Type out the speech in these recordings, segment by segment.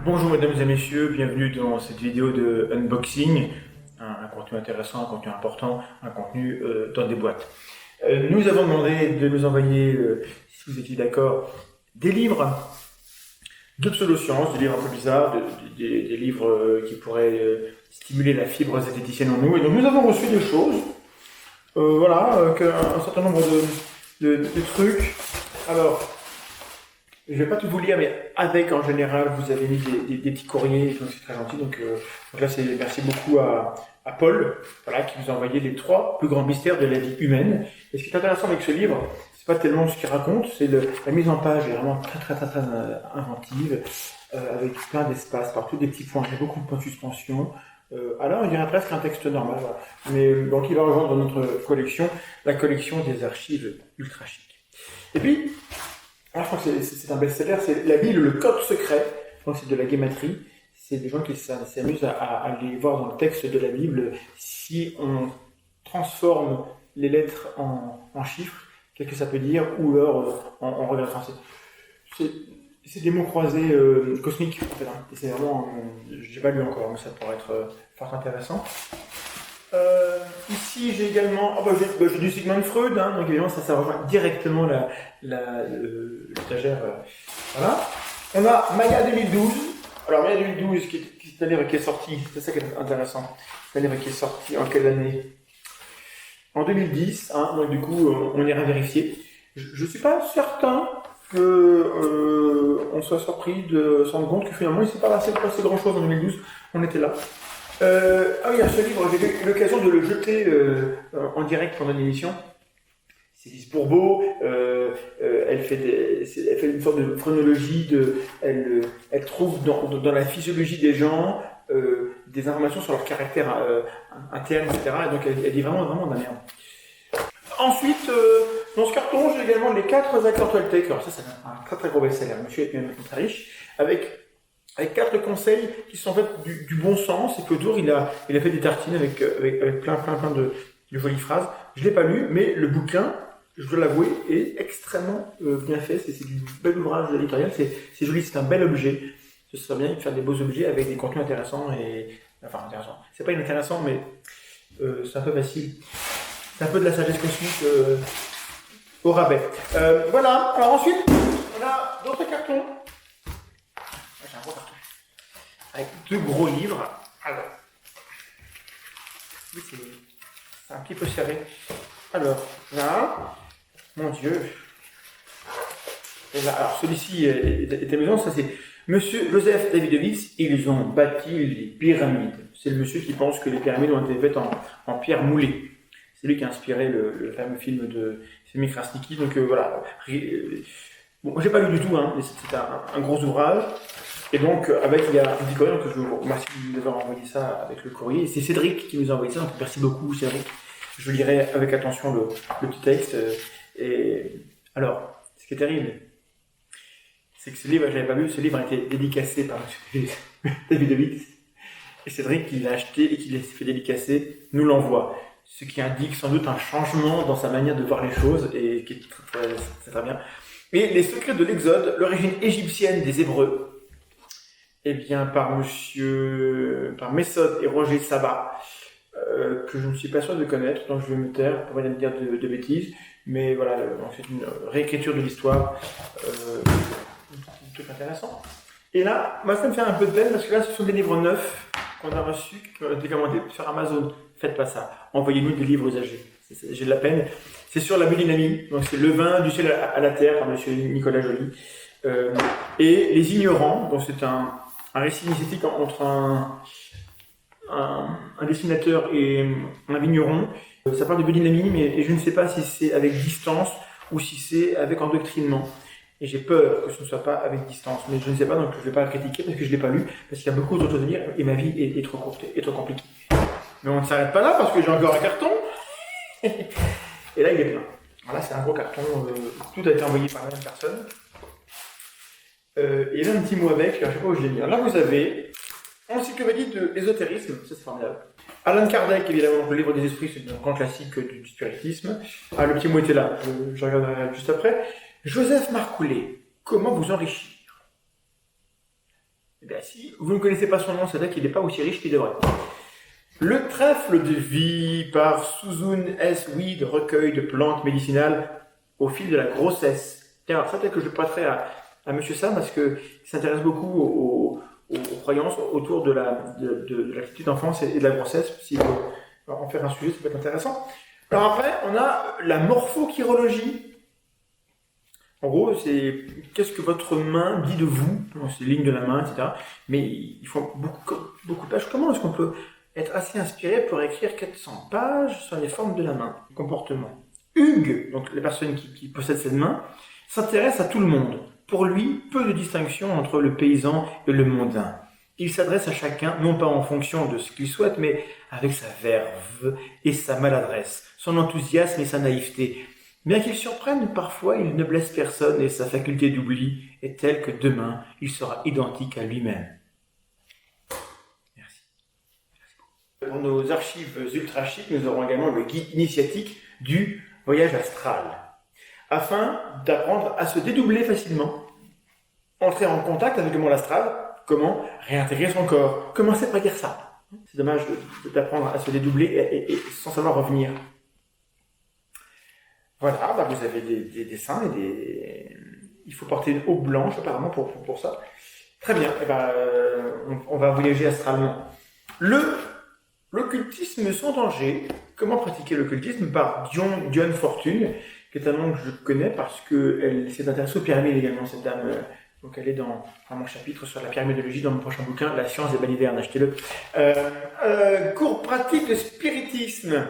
Bonjour mesdames et messieurs, bienvenue dans cette vidéo de unboxing, un contenu intéressant, un contenu important, un contenu dans des boîtes. Nous avons demandé de nous envoyer, si vous étiez d'accord, des livres de pseudosciences, des livres un peu bizarres, des livres qui pourraient stimuler la fibre zététicienne en nous. Et donc nous avons reçu des choses, un certain nombre de trucs. Alors, je ne vais pas tout vous lire, mais avec, en général, vous avez mis des petits courriers, donc c'est très gentil. Donc là, merci beaucoup à Paul, voilà, qui vous a envoyé les 3 plus grands mystères de la vie humaine. Et ce qui est intéressant avec ce livre, c'est pas tellement ce qu'il raconte, c'est la mise en page est vraiment très inventive, avec plein d'espaces partout, des petits points, il y a beaucoup de points de suspension. Alors, on dirait presque un texte normal, voilà. Mais donc, il va rejoindre notre collection, la collection des archives ultra chic. Et puis, je crois que c'est un best-seller, c'est la Bible, le code secret, donc c'est de la guématrie. C'est des gens qui s'amusent à aller voir dans le texte de la Bible si on transforme les lettres en chiffres, qu'est-ce que ça peut dire, ou alors en regard français. C'est des mots croisés cosmiques, en fait, hein. Et c'est vraiment, j'ai pas lu encore, mais ça pourrait être fort intéressant. Ici j'ai également, j'ai du Sigmund Freud, hein, donc évidemment ça rejoint directement l'étagère. Voilà. On a Maya 2012. Alors Maya 2012, c'est un livre qui est sorti, c'est ça qui est intéressant. C'est un livre qui est sorti en quelle année? En 2010, hein, donc du coup on ira vérifier. Je suis pas certain que on soit surpris de se rendre compte que finalement il ne s'est pas passé grand chose en 2012, on était là. Oui, ce livre, j'ai eu l'occasion de le jeter en direct pendant l'émission. C'est Lise Bourbeau, elle fait une sorte de chronologie, elle trouve dans la physiologie des gens des informations sur leur caractère interne, etc. Et donc elle dit vraiment de la merde. Ensuite, dans ce carton, j'ai également les 4 accords Toltec. Alors ça, c'est un très gros best-seller. Monsieur est même très riche, avec 4 conseils qui sont en fait du bon sens, et que autour il a fait des tartines avec plein de jolies phrases. Je l'ai pas lu, mais le bouquin, je dois l'avouer, est extrêmement bien fait. C'est du bel ouvrage éditorial, c'est joli, c'est un bel objet. Ce serait bien de faire des beaux objets avec des contenus intéressants intéressants. C'est pas inintéressant, mais c'est un peu facile. C'est un peu de la sagesse cosmique au rabais. Voilà. Alors ensuite, on a d'autres cartons. J'ai un gros carton avec 2 gros livres. Alors, oui, c'est un petit peu serré. Alors, là, mon Dieu. Et là, alors, celui-ci est amusant, ça c'est Monsieur Joseph Davidovich, ils ont bâti les pyramides. C'est le monsieur qui pense que les pyramides ont été faites en pierre moulée. C'est lui qui a inspiré le fameux film de Semi Krasniki. Donc voilà. Bon, j'ai pas lu du tout, hein, mais c'est un gros ouvrage. Et donc, il y a un petit courrier, donc je vous remercie de nous avoir envoyé ça avec le courrier. Et c'est Cédric qui nous a envoyé ça, donc merci beaucoup Cédric. Je lirai avec attention le petit texte. Et alors, ce qui est terrible, c'est que ce livre, je l'avais pas vu, ce livre a été dédicacé par M. Davidovich. Et Cédric, qui l'a acheté et qui l'a fait dédicacer, nous l'envoie. Ce qui indique sans doute un changement dans sa manière de voir les choses, et qui est très bien. Et les secrets de l'Exode, l'origine égyptienne des Hébreux, eh bien, par Messod et Roger Sabat, que je ne suis pas sûr de connaître, donc je vais me taire pour ne pas dire de bêtises, mais voilà, c'est une réécriture de l'histoire, un truc intéressant. Et là, moi ça me fait un peu de peine, parce que là, ce sont des livres neufs qu'on a reçus, qui ont été commandés sur Amazon. Faites pas ça, envoyez-nous des livres usagés, j'ai de la peine. C'est sur la biodynamie, donc c'est Le vin du ciel à la terre, par monsieur Nicolas Joly. Et Les Ignorants, donc c'est un récit initiatique entre un dessinateur et un vigneron. Ça parle de biodynamie, mais je ne sais pas si c'est avec distance ou si c'est avec endoctrinement. Et j'ai peur que ce ne soit pas avec distance, mais je ne sais pas, donc je ne vais pas le critiquer parce que je ne l'ai pas lu, parce qu'il y a beaucoup d'autres choses à lire et ma vie est trop courte et trop compliquée. Mais on ne s'arrête pas là parce que j'ai encore un carton. Et là il est plein. Voilà, c'est un gros carton, tout a été envoyé par la même personne. Il y avait un petit mot avec, je ne sais pas où je l'ai mis. Alors là vous avez Encyclopédie de l'ésotérisme, ça c'est formidable. Alan Kardec, évidemment, le livre des esprits, c'est un grand classique du spiritisme. Ah, le petit mot était là, je regarderai juste après. Joseph Marcoulet, comment vous enrichir? Eh bien, si vous ne connaissez pas son nom, c'est-à-dire qu'il n'est pas aussi riche qu'il devrait. Le trèfle de vie par Susan S. Weed, recueil de plantes médicinales au fil de la grossesse. Tiens, alors ça, peut-être que je passerai à Monsieur Sam parce qu'il s'intéresse beaucoup aux croyances autour de la petite enfance et de la grossesse. S'il veut en faire un sujet, ça peut être intéressant. Alors après, on a la morphochirologie. En gros, c'est qu'est-ce que votre main dit de vous, c'est les lignes de la main, etc. Mais il faut beaucoup de pages. Comment est-ce qu'on peut être assez inspiré pour écrire 400 pages sur les formes de la main, comportement? Hugues, donc la personne qui possède cette main, s'intéresse à tout le monde. Pour lui, peu de distinction entre le paysan et le mondain. Il s'adresse à chacun, non pas en fonction de ce qu'il souhaite, mais avec sa verve et sa maladresse, son enthousiasme et sa naïveté. Bien qu'il surprenne, parfois il ne blesse personne et sa faculté d'oubli est telle que demain, il sera identique à lui-même. Merci. Pour nos archives ultra chic, nous aurons également le guide initiatique du voyage astral, afin d'apprendre à se dédoubler facilement, entrer en contact avec le monde astral, comment réintégrer son corps. Commencez par dire ça. C'est dommage d'apprendre à se dédoubler et sans savoir revenir. Voilà, bah vous avez des dessins et il faut porter une eau blanche apparemment pour ça. Très bien, et ben, on va voyager astralement. L'occultisme sans danger. Comment pratiquer l'occultisme? Par Dionne Fortune, qui est un nom que je connais parce qu'elle s'est intéressée aux pyramides également, cette dame. Donc elle est dans mon chapitre sur la pyramidologie dans mon prochain bouquin, La science des balivernes, achetez-le. Cours pratique de spiritisme.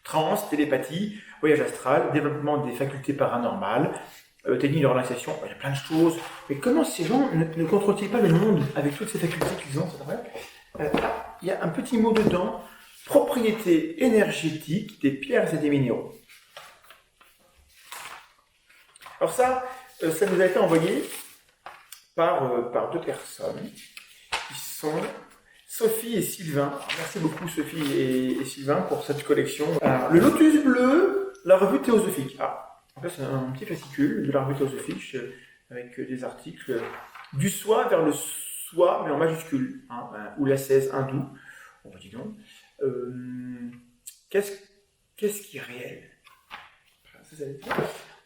Trance, télépathie, voyage astral, développement des facultés paranormales, technique de relaxation, il y a plein de choses. Mais comment ces gens ne contrôlent-ils pas le monde avec toutes ces facultés qu'ils ont? Il y a un petit mot dedans, propriété énergétique des pierres et des minéraux. Alors ça nous a été envoyé par deux personnes qui sont Sophie et Sylvain. Alors, merci beaucoup Sophie et Sylvain pour cette collection. Alors, le Lotus bleu, la revue théosophique. En fait c'est un petit fascicule de la revue théosophique avec des articles du soi vers le soi, mais en majuscule, ou l'ascèse hindoue. On va dire donc. Qu'est-ce qui est réel?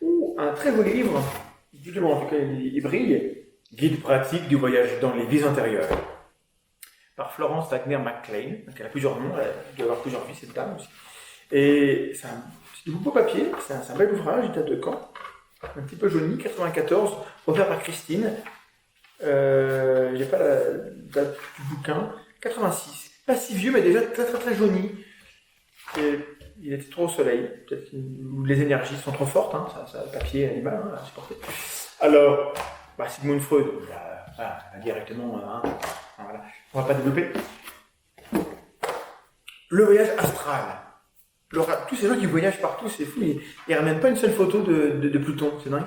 Ou un très beau livre, en tout cas il brille, Guide pratique du voyage dans les vies antérieures, par Florence Wagner McLean. Donc elle a plusieurs noms, elle doit avoir plusieurs vies cette dame aussi. Et c'est du beau papier, c'est un bel ouvrage, il date de quand? Un petit peu jauni, 94, offert par Christine. J'ai pas la date du bouquin, 86. Pas si vieux, mais déjà très très très jauni. Et il était trop au soleil, peut-être que les énergies sont trop fortes, le papier animal à supporter. Alors, Sigmund Freud, directement, voilà. On va pas développer. Le voyage astral. Tous ces gens qui voyagent partout, c'est fou, ils ramènent pas une seule photo de Pluton, c'est dingue.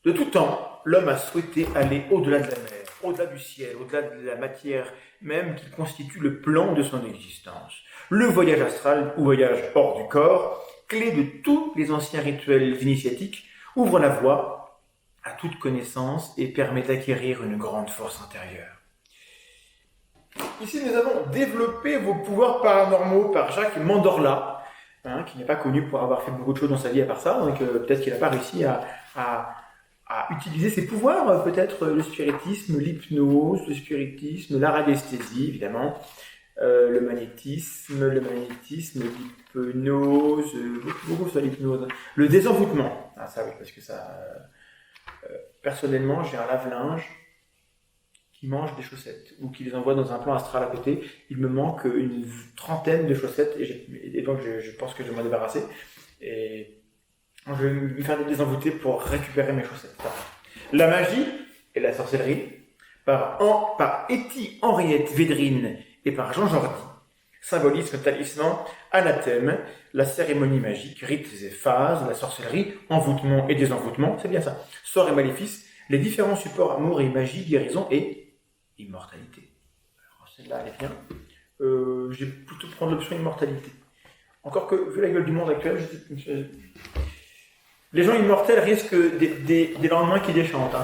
De tout temps, l'homme a souhaité aller au-delà de la mer, au-delà du ciel, au-delà de la matière même qui constitue le plan de son existence. Le voyage astral, ou voyage hors du corps, clé de tous les anciens rituels initiatiques, ouvre la voie à toute connaissance et permet d'acquérir une grande force intérieure. Ici, nous avons développé vos pouvoirs paranormaux par Jacques Mandorla, qui n'est pas connu pour avoir fait beaucoup de choses dans sa vie à part ça, donc peut-être qu'il n'a pas réussi à utiliser ses pouvoirs, peut-être le spiritisme, l'hypnose, la radiesthésie, évidemment, le magnétisme, l'hypnose, beaucoup sur l'hypnose, le désenvoûtement. Ça oui, parce que ça, personnellement, j'ai un lave-linge qui mange des chaussettes, ou qui les envoie dans un plan astral à côté. Il me manque une trentaine de chaussettes, et donc je pense que je vais m'en débarrasser. Et je vais me faire désenvoûter pour récupérer mes chaussettes. La magie et la sorcellerie, par Etty Henriette Védrine et par Jean Jordi, symbolisme, talisman, anathème, la cérémonie magique, rites et phases, la sorcellerie, envoûtement et désenvoûtement, c'est bien ça. Sort et maléfice, les différents supports amour et magie, guérison et immortalité. Alors celle-là, elle est bien. Je vais plutôt prendre l'option immortalité. Encore que, vu la gueule du monde actuel, les gens immortels risquent des lendemains qui déchantent.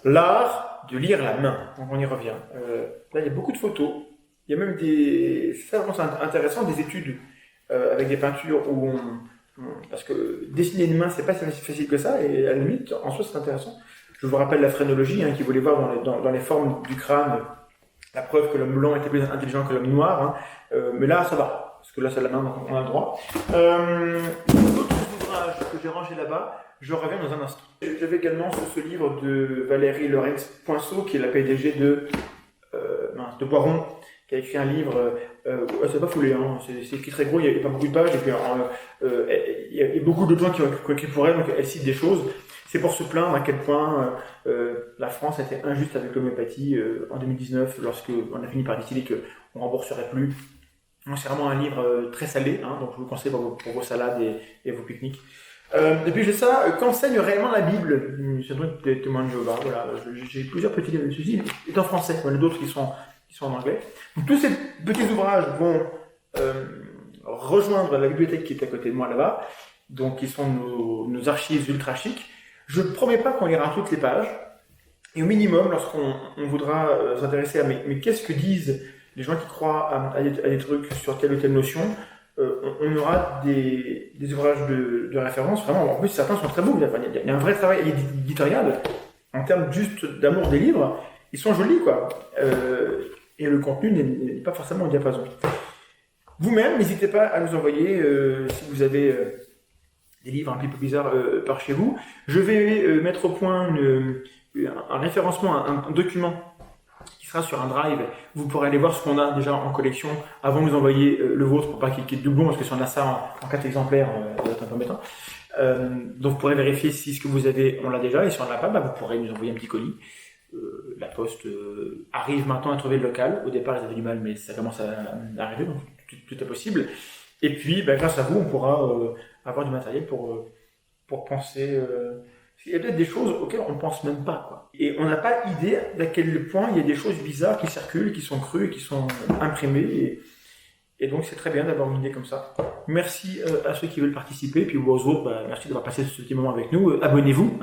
L'art de lire la main. Donc on y revient. Là, il y a beaucoup de photos. Il y a même des... C'est vraiment intéressant, des études avec des peintures où parce que dessiner une main, c'est pas si facile que ça, et à la limite, en soi, c'est intéressant. Je vous rappelle la phrénologie, qui voulait voir dans les formes du crâne la preuve que l'homme blanc était plus intelligent que l'homme noir. Mais là, ça va, parce que là, c'est la main, donc on a le droit. D'autres ouvrages que j'ai rangés là-bas, je reviens dans un instant. J'avais également ce livre de Valérie Lorenz-Poinceau, qui est la PDG de Boiron, qui a écrit un livre, c'est pas foulé, c'est écrit très gros, il n'y a pas beaucoup de pages, et puis il y a beaucoup de gens qui ont écrit pour elle, donc elle cite des choses. C'est pour se plaindre à quel point la France était injuste avec l'homéopathie en 2019, lorsqu'on a fini par décider qu'on ne rembourserait plus. C'est vraiment un livre très salé, donc je vous le conseille pour vos salades et vos pique-niques. Et puis j'ai ça, qu'enseigne réellement la Bible. C'est donc des témoins de Jéhovah. Voilà, j'ai plusieurs petits livres. Ceci est en français, il y en a d'autres qui sont en anglais. Donc, tous ces petits ouvrages vont rejoindre la bibliothèque qui est à côté de moi là-bas, donc qui sont nos archives ultra chic. Je ne promets pas qu'on lira toutes les pages, et au minimum, lorsqu'on voudra s'intéresser à mais qu'est-ce que disent les gens qui croient à des trucs sur telle ou telle notion, on aura des ouvrages de référence, vraiment, en plus certains sont très beaux, il y a un vrai travail éditorial, en termes juste d'amour des livres, ils sont jolis quoi, et le contenu n'est pas forcément au diapason. Vous-même, n'hésitez pas à nous envoyer, si vous avez des livres un petit peu bizarres par chez vous. Je vais mettre au point un référencement, un document qui sera sur un drive. Vous pourrez aller voir ce qu'on a déjà en collection avant de nous envoyer le vôtre pour pas qu'il y ait de doublons, parce que si on a ça en 4 exemplaires, ça va être un peu embêtant. Donc vous pourrez vérifier si ce que vous avez, on l'a déjà, et si on ne l'a pas, vous pourrez nous envoyer un petit colis. La poste arrive maintenant à trouver le local. Au départ, ils avaient du mal, mais ça commence à arriver, donc tout est possible. Et puis, grâce à vous, on pourra avoir du matériel pour penser. Il y a peut-être des choses auxquelles on ne pense même pas, quoi. Et on n'a pas idée d'à quel point il y a des choses bizarres qui circulent, qui sont crues, qui sont imprimées. Et donc, c'est très bien d'avoir une idée comme ça. Merci à ceux qui veulent participer. Et puis aux autres, merci d'avoir passé ce petit moment avec nous. Abonnez-vous,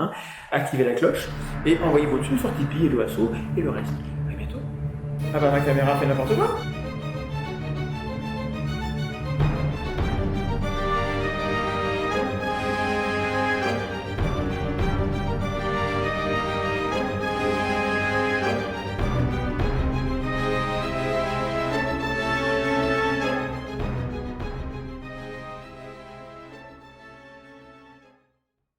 activez la cloche et envoyez vos thunes sur Tipeee et le Asso et le reste. À bientôt. Ah ma caméra fait n'importe quoi.